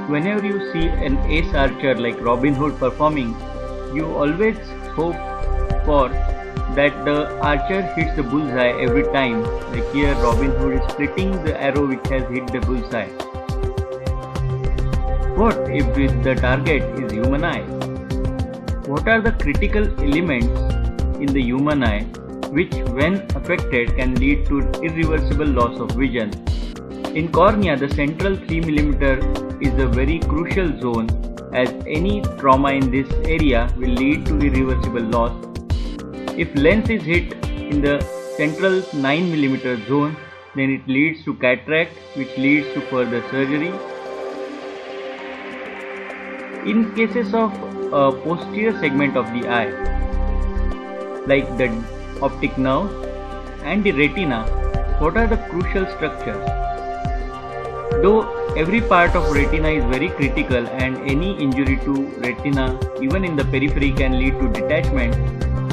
Whenever you see an ace archer like Robin Hood performing, you always hope for that the archer hits the bullseye every time. Like here, Robin Hood is splitting the arrow which has hit the bullseye. What if the target is human eye? What are the critical elements in the human eye which, when affected, can lead to irreversible loss of vision? In cornea, the central 3 mm is a very crucial zone, as any trauma in this area will lead to irreversible loss. If lens is hit in the central 9 mm zone, then it leads to cataract, which leads to further surgery. In cases of a posterior segment of the eye, like the optic nerve and the retina, what are the crucial structures? Though every part of retina is very critical and any injury to retina, even in the periphery, can lead to detachment,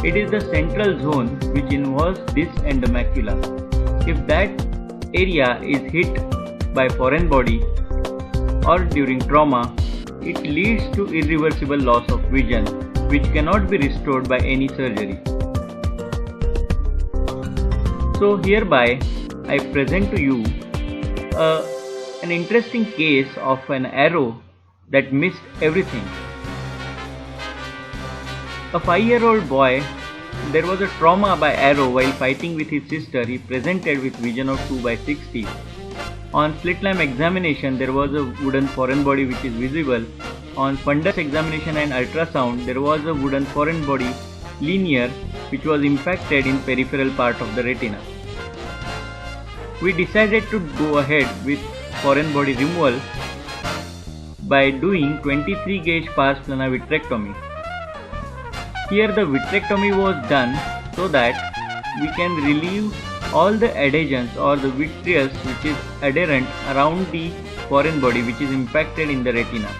it is the central zone which involves this and the macula. If that area is hit by foreign body or during trauma, it leads to irreversible loss of vision, which cannot be restored by any surgery. So hereby I present to you an interesting case of an arrow that missed everything. A 5-year-old boy, there was a trauma by arrow while fighting with his sister. He presented with vision of 2/60. On slit lamp examination, there was a wooden foreign body which is visible. On fundus examination and ultrasound, there was a wooden foreign body linear which was impacted in peripheral part of the retina. We decided to go ahead with foreign body removal by doing 23 gauge pars plana vitrectomy. Here the vitrectomy was done so that we can relieve all the adhesions or the vitreous which is adherent around the foreign body which is impacted in the retina.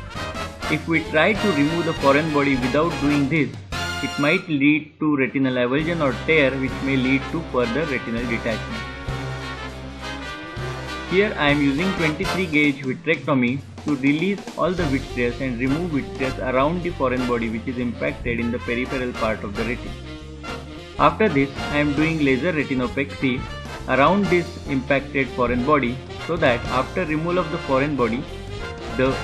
If we try to remove the foreign body without doing this, it might lead to retinal avulsion or tear, which may lead to further retinal detachment. Here I am using 23 gauge vitrectomy to release all the vitreous and remove vitreous around the foreign body which is impacted in the peripheral part of the retina. After this, I am doing laser retinopexy around this impacted foreign body so that after removal of the foreign body, the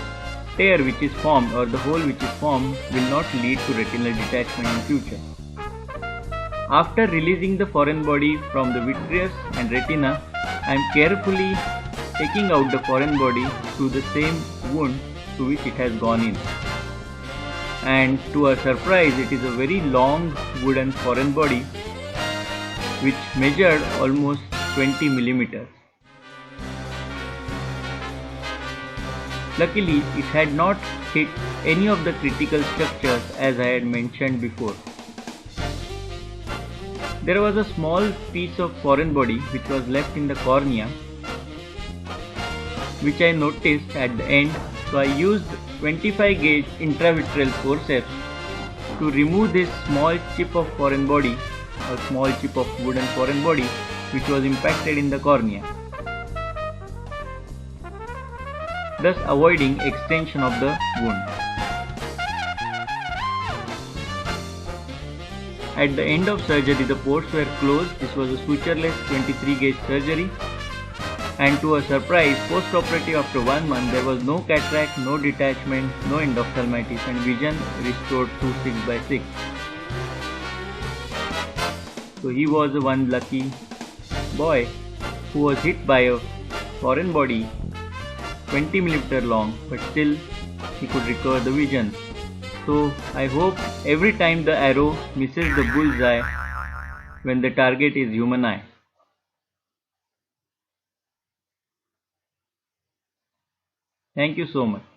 tear which is formed or the hole which is formed will not lead to retinal detachment in future. After releasing the foreign body from the vitreous and retina, I am carefully taking out the foreign body through the same wound to which it has gone in. And to our surprise, it is a very long wooden foreign body which measured almost 20 millimeters. Luckily, it had not hit any of the critical structures as I had mentioned before. There was a small piece of foreign body which was left in the cornea, which I noticed at the end, so I used 25 gauge intravitreal forceps to remove this small chip of foreign body or small chip of wooden foreign body which was impacted in the cornea, thus avoiding extension of the wound. At the end of surgery, the ports were closed. This was a sutureless 23 gauge surgery. And to a surprise, post-operative after 1 month, there was no cataract, no detachment, no endophthalmitis, and vision restored to 6/6. So he was one lucky boy who was hit by a foreign body 20 mm long, but still he could recover the vision. So I hope every time the arrow misses the bullseye when the target is human eye. Thank you so much.